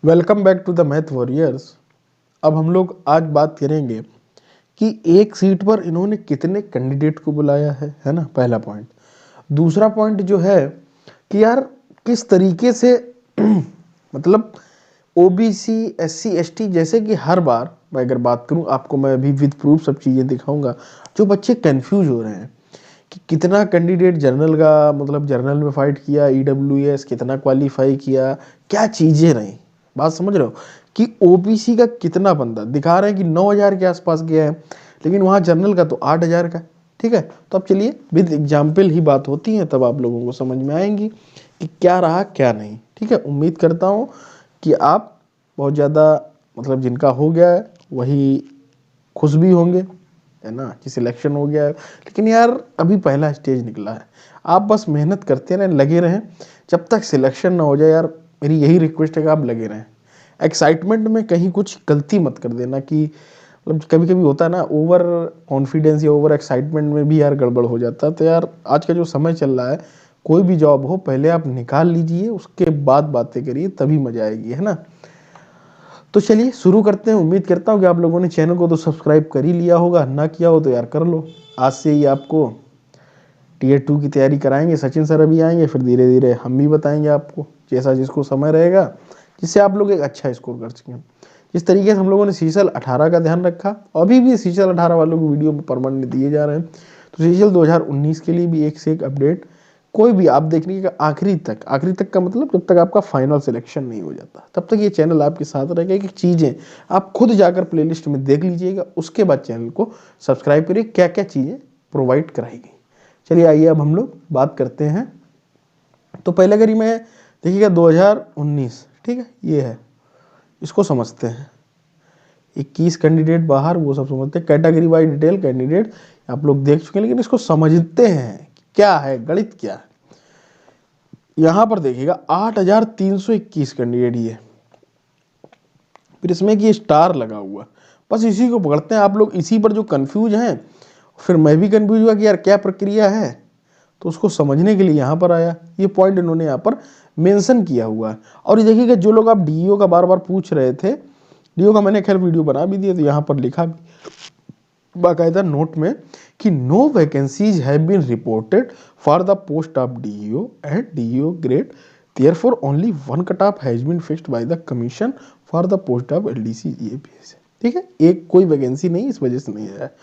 Welcome back to the math warriors. अब हम लोग आज बात करेंगे कि एक सीट पर इन्होंने कितने कैंडिडेट को बुलाया है ना, पहला पॉइंट। दूसरा पॉइंट जो है कि यार किस तरीके से मतलब ओबीसी एससी एसटी, जैसे कि हर बार मैं अगर बात करूं आपको, मैं अभी विद प्रूफ सब चीज़ें दिखाऊंगा। जो बच्चे कंफ्यूज हो रहे हैं कि कितना कैंडिडेट जनरल का, मतलब जनरल में फाइट किया, ईडब्ल्यूएस कितना क्वालिफाई किया, क्या चीज़ें रही, बात समझ रहे हो कि ओबीसी का कितना बंदा दिखा रहे हैं कि 9,000 के आसपास गया है, लेकिन वहाँ जनरल का तो 8,000 का। ठीक है, तो अब चलिए विद एग्जाम्पल ही बात होती है, तब आप लोगों को समझ में आएंगी कि क्या रहा क्या नहीं। ठीक है, उम्मीद करता हूँ कि आप बहुत ज़्यादा, मतलब जिनका हो गया है वही खुश भी होंगे, है ना, कि सिलेक्शन हो गया है। लेकिन यार अभी पहला स्टेज निकला है, आप बस मेहनत करते रहें, लगे रहें जब तक सिलेक्शन ना हो जाए। यार मेरी यही रिक्वेस्ट है कि आप लगे रहें। एक्साइटमेंट में कहीं कुछ गलती मत कर देना, कि मतलब कभी कभी होता है ना, ओवर कॉन्फिडेंस या ओवर एक्साइटमेंट में भी यार गड़बड़ हो जाता है। तो यार आज का जो समय चल रहा है, कोई भी जॉब हो पहले आप निकाल लीजिए, उसके बाद बातें करिए, तभी मजा आएगी, है ना। तो चलिए शुरू करते हैं। उम्मीद करता हूँ कि आप लोगों ने चैनल को तो सब्सक्राइब कर ही लिया होगा, ना किया हो तो यार कर लो। आज से ही आपको टीयर 2 की तैयारी कराएंगे, सचिन सर अभी आएंगे, फिर धीरे धीरे हम भी बताएंगे आपको, जैसा जिसको समय रहेगा, जिससे आप लोग एक अच्छा स्कोर कर सकें। जिस तरीके से हम लोगों ने सीजल 18 का ध्यान रखा, अभी भी सीजल 18 वालों को वीडियो परमानेंट दिए जा रहे हैं, तो सीजल 2019 के लिए भी एक से एक अपडेट कोई भी आप देख लीजिएगा आखिरी तक। आखिरी तक का मतलब जब तक आपका फाइनल सिलेक्शन नहीं हो जाता, तब तक ये चैनल आपके साथ रहेगा। कि चीज़ें आप खुद जाकर प्लेलिस्ट में देख लीजिएगा, उसके बाद चैनल को सब्सक्राइब करिए, क्या क्या चीज़ें प्रोवाइड कराई गई। चलिए आइए अब हम लोग बात करते हैं। तो पहले करी मैं देखिएगा 2019, ठीक है, ये है, इसको समझते हैं। 21 कैंडिडेट बाहर, वो सब समझते हैं। कैटेगरी वाइज डिटेल कैंडिडेट आप लोग देख चुके हैं, लेकिन इसको समझते हैं क्या है, गणित क्या है। यहां पर देखिएगा 8,321 कैंडिडेट, ये फिर इसमें कि स्टार लगा हुआ, बस इसी को पकड़ते हैं। आप लोग इसी पर जो कंफ्यूज हैं, फिर मैं भी कंफ्यूज हुआ कि यार क्या प्रक्रिया है, तो उसको समझने के लिए यहाँ पर आया। ये पॉइंट इन्होंने यहाँ पर मेंशन किया हुआ है। और ये देखिएगा, जो लोग आप डीईओ का बार बार पूछ रहे थे, डीईओ का मैंने खैर वीडियो बना भी दिया, तो यहाँ पर लिखा बाकायदा नोट में कि no vacancies have been reported for the post of DEO at DEO grade, therefore only one cut off has been fixed by the commission for the post of LDC EAPS. ठीक है, एक कोई vacancy नहीं, इस वजह से नहीं है।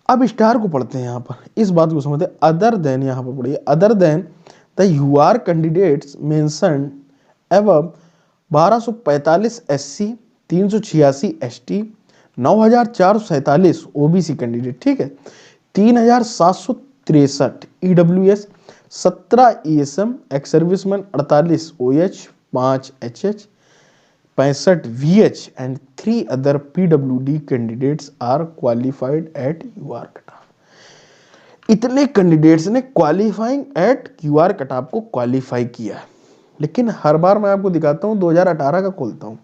अब स्टार को पढ़ते हैं, यहाँ पर इस बात को समझते हैं। अदर देन, यहाँ पर पढ़िए, other than the UR candidates mentioned एवं 1245 एससी, 386 एसटी, 9,447 ओबीसी कैंडिडेट, ठीक है, 3,763 EWS, 17 ESM, ex serviceman 48 OH, 5 HH, 65 VH and 3 other PWD candidates are qualified at QR cutoff. इतने कैंडिडेट्स ने क्वालिफाइंग एट QR कटऑफ को qualify किया। लेकिन हर बार मैं आपको दिखाता हूँ, 2018 का खोलता हूँ,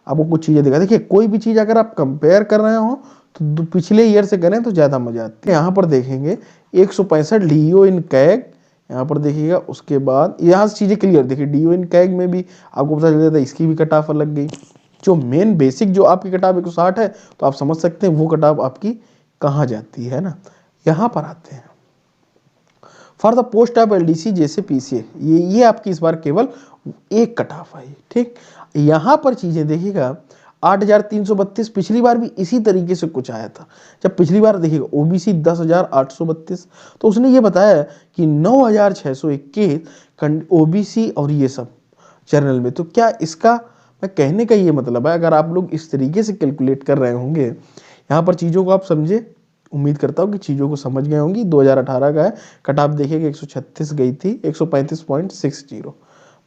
आपको कुछ चीजें दिखा। देखिए, कोई भी चीज अगर आप कंपेयर कर रहे हो तो पिछले ईयर से करें तो ज्यादा मजा आती है। यहाँ पर देखेंगे 165 डीओ इन कैग, यहाँ पर देखिएगा। उसके बाद यहाँ से चीजें क्लियर, देखिए डीओ इन कैग में भी आपको पता चल जाता है, इसकी भी कट ऑफ अलग गई। जो मेन बेसिक जो आपकी कट ऑफ 160 है, तो आप समझ सकते हैं वो कट ऑफ आपकी कहाँ जाती है ना। यहाँ पर आते हैं for the post of LDC जैसे पीसीए, ये आपकी इस बार केवल एक कट ऑफ आई। ठीक, यहाँ पर चीजें देखिएगा 8,332, पिछली बार भी इसी तरीके से कुछ आया था। जब पिछली बार देखिएगा ओबीसी 10,832, तो उसने ये बताया कि 9,621 ओबीसी और ये सब जनरल में। तो क्या इसका मैं कहने का ये मतलब है, अगर आप लोग इस तरीके से कैलकुलेट कर रहे होंगे, यहाँ पर चीज़ों को आप समझे, उम्मीद करता हूँ कि चीज़ों को समझ गए होंगी। 2018 का है, कट ऑफ देखिएगा 136 गई थी, 135.60,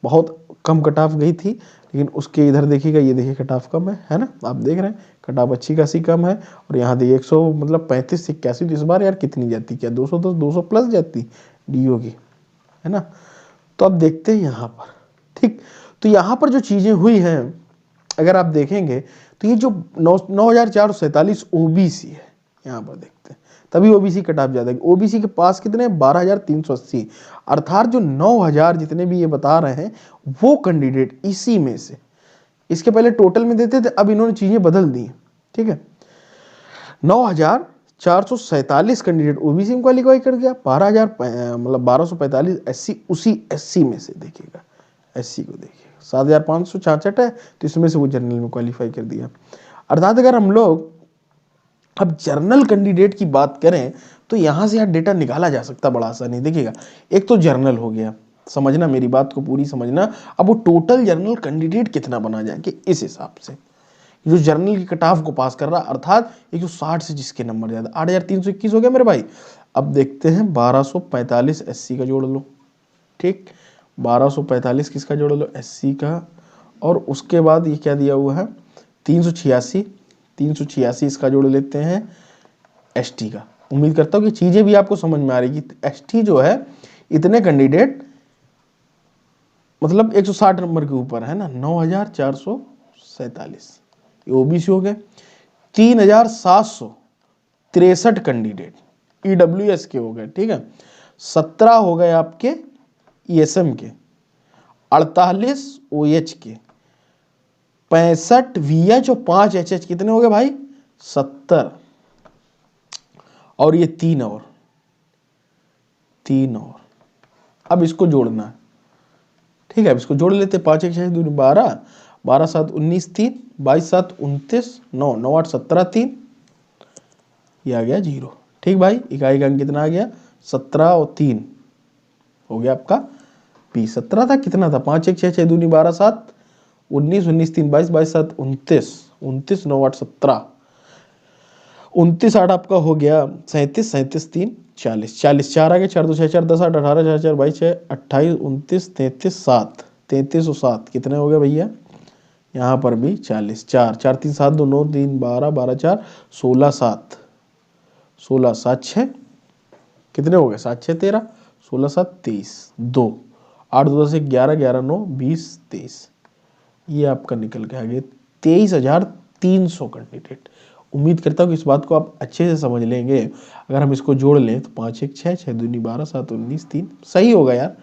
बहुत कम कट ऑफ गई थी। लेकिन उसके इधर देखिएगा, ये देखिए कट ऑफ कम है ना, आप देख रहे हैं कट ऑफ अच्छी खासी कम है। और यहाँ देखिए 100 मतलब 35 से 81, तो इस बार यार कितनी जाती, क्या 210 200 प्लस जाती डीओ की, है ना। तो अब देखते हैं यहाँ पर। ठीक, तो यहाँ पर जो चीज़ें हुई हैं अगर आप देखेंगे, तो ये जो 9,447 ओबीसी है, यहाँ पर देखते हैं, तभी ओबीसी कट ऑफ ज्यादा है। ओबीसी के पास कितने, 12,380, अर्थात जो 9,000 जितने भी ये बता रहे हैं, वो कैंडिडेट इसी में से इसके पहले टोटल में देते थे, अब इन्होंने चीजें बदल दी, ठीक है। 9,447 कैंडिडेट ओबीसी में क्वालिफाई कर गया, 12,45 एससी, उसी एससी में से देखिएगा, एससी को देखिएगा 7,566 है, तो इसमें से वो जनरल में क्वालिफाई कर दिया। अर्थात अगर हम लोग अब जर्नल कैंडिडेट की बात करें तो यहां से यार डेटा निकाला जा सकता बड़ा आसानी। देखिएगा, एक तो जर्नल हो गया, समझना मेरी बात को पूरी समझना। अब वो टोटल जर्नल कैंडिडेट कितना बना जाए कि इस हिसाब से जो जर्नल की कट ऑफ को पास कर रहा, अर्थात 160 से जिसके नंबर ज्यादा, 8,321 हो गया मेरे भाई। अब देखते हैं 1245 एससी का जोड़ लो, ठीक, 1245 किसका जोड़ लो, एससी का, और उसके बाद ये क्या दिया हुआ है 386 इसका जोड़ लेते हैं एसटी का। उम्मीद करता हूँ कि चीजें भी आपको समझ में आ रही कि एसटी जो है इतने कैंडिडेट मतलब 160 नंबर के ऊपर है ना, 9,447 ये ओबीसी हो गए। 3,763 कैंडिडेट ईडब्ल्यूएस के हो गए, ठीक है। 17 हो गए आपके ईएसएम के, 48 ओएच के, 65 वीएच और 5 एचएच, कितने हो गए भाई 70, और ये तीन और अब इसको जोड़ना है, ठीक है। अब इसको जोड़ लेते, 5 1 6 2 12, 12 7 19 3, 22 7 29, 9 9 8 17 3, ये आ गया 0, ठीक भाई। इकाई का अंक कितना आ गया 17 और 3 हो गया आपका 20। 17 था, कितना था 5 1 6 6 2 12 7 19 19 3 22 22 7 29 29 9 8 17, 29 8 आपका हो गया 37 37 3 40 40 4 आ गया, 4 2 6 4 10 8 18 4 4 22 6 28 29 33 7 33 और 7 कितने हो गए भैया, यहाँ पर भी 40, 4 4 3 7 2 9 3 12 12 4 16 7 16 7 6 कितने हो गए 7 6 13, 16 7 23 2 8 2 10 11 11 9 20 23, ये आपका निकल के आ गया 23,300 कैंडिडेट। उम्मीद करता हूँ कि इस बात को आप अच्छे से समझ लेंगे। अगर हम इसको जोड़ लें तो 5 1 6 6 2 12 7 19 3 सही होगा यार।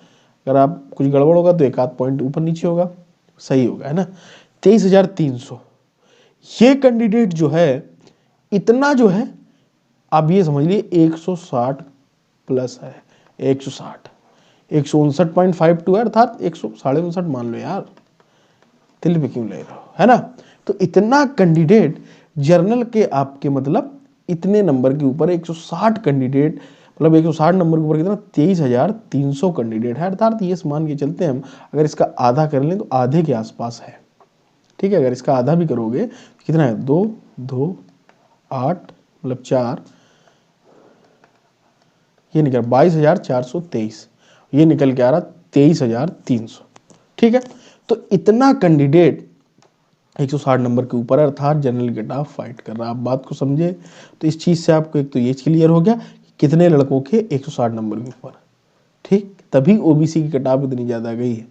अगर आप कुछ गड़बड़ होगा तो एक आध पॉइंट ऊपर नीचे होगा, सही होगा, है ना। 23,300 ये कैंडिडेट जो है, इतना जो है आप ये समझ लिए 160 प्लस है, 160 159.52 है, अर्थात 159 मान लो यार, दिल पे क्यों ले रहे हो, है ना। तो इतना कैंडिडेट जर्नल के आपके मतलब इतने नंबर के ऊपर 160 कैंडिडेट, मतलब 160 नंबर के ऊपर कितना 23,300 कैंडिडेट है। अर्थात ये मान के चलते हैं हम, अगर इसका आधा कर लें तो आधे के आसपास है, ठीक है। अगर इसका आधा भी करोगे तो कितना है 2 2 8 मतलब 4, ये निकल 22,423, ये निकल के आ रहा 23,300, ठीक है। तो इतना कैंडिडेट 160 नंबर के ऊपर अर्थात जनरल कट ऑफ फाइट कर रहा है। आप बात को समझे तो इस चीज से आपको एक तो ये क्लियर हो गया कि कितने लड़कों के 160 नंबर के ऊपर, ठीक, तभी ओबीसी की कट ऑफ इतनी ज्यादा गई है।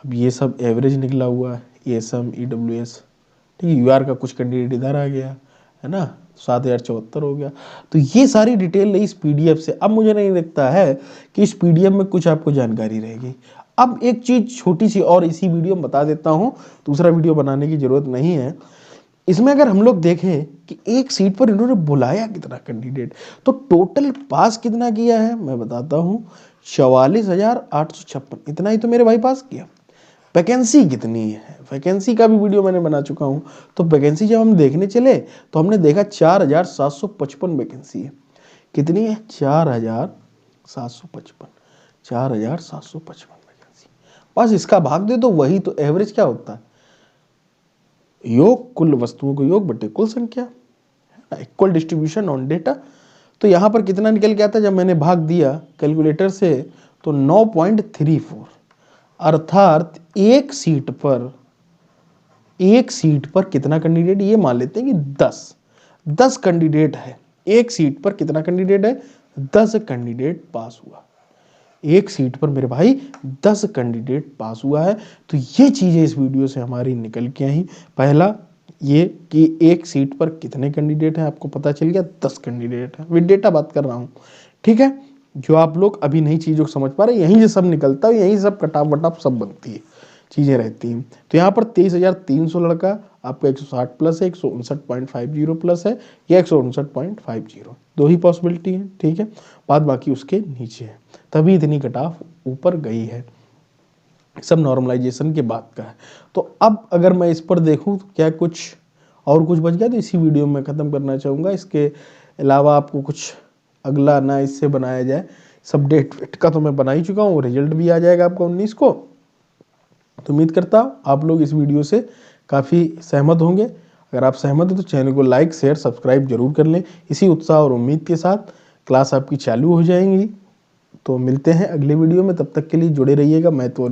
अब ये सब एवरेज निकला हुआ है, एएसएम ईडब्ल्यूएस, ठीक है। यूआर का कुछ कैंडिडेट इधर आ गया है ना, 7,074 हो गया। तो ये सारी डिटेल इस पीडीएफ से। अब मुझे नहीं लगता है कि इस पीडीएफ में कुछ आपको जानकारी रहेगी। अब एक चीज छोटी सी और इसी वीडियो में बता देता हूं, दूसरा वीडियो बनाने की जरूरत नहीं है। इसमें अगर हम लोग देखें कि एक सीट पर इन्होंने बुलाया कितना कैंडिडेट, तो टोटल पास कितना किया है मैं बताता हूं, 44,856, इतना ही तो मेरे भाई पास किया। वैकेंसी कितनी है, वैकेंसी का भी वीडियो मैंने बना चुका हूं। तो वैकेंसी जब हम देखने चले तो हमने देखा 4,755 वैकेंसी है। कितनी है 4,755, 4,755 वैकेंसी। बस इसका भाग दे तो वही तो एवरेज क्या होता है, योग कुल वस्तुओं को योग बटे कुल संख्या, इक्वल डिस्ट्रीब्यूशन ऑन डेटा। तो यहां पर कितना निकल के आता जब मैंने भाग दिया कैलकुलेटर से तो 9.34, अर्थात एक सीट पर कितना कैंडिडेट, ये मान लेते हैं कि 10 कैंडिडेट है। एक सीट पर कितना कैंडिडेट है 10 कैंडिडेट पास हुआ, एक सीट पर मेरे भाई 10 कैंडिडेट पास हुआ है। तो ये चीजें इस वीडियो से हमारी निकल के आई। पहला ये कि एक सीट पर कितने कैंडिडेट हैं आपको पता चल गया, 10 कैंडिडेट है, विद डेटा बात कर रहा हूं, ठीक है। जो आप लोग अभी नई चीजों को समझ पा रहे, यहीं से सब निकलता है, यहीं सब कटाप वटाप सब बनती है। चीज़ें रहती हैं। तो यहाँ पर 23,300 लड़का आपका 160 प्लस है, 159.50 प्लस है, या 159.50, दो ही पॉसिबिलिटी है, ठीक है। बाद बाकी उसके नीचे है, तभी इतनी कट ऑफ ऊपर गई है। सब नॉर्मलाइजेशन के बाद का है। तो अब अगर मैं इस पर देखूं तो क्या कुछ और कुछ बच गया, तो इसी वीडियो में ख़त्म करना चाहूँगा। इसके अलावा आपको कुछ अगला ना इससे बनाया जाए, सब डेट वेट का तो मैं बना ही चुका हूँ, रिजल्ट भी आ जाएगा आपका 19 को। तो उम्मीद करता हूँ आप लोग इस वीडियो से काफ़ी सहमत होंगे। अगर आप सहमत हैं तो चैनल को लाइक शेयर सब्सक्राइब जरूर कर लें। इसी उत्साह और उम्मीद के साथ क्लास आपकी चालू हो जाएंगी। तो मिलते हैं अगले वीडियो में, तब तक के लिए जुड़े रहिएगा। मैं तो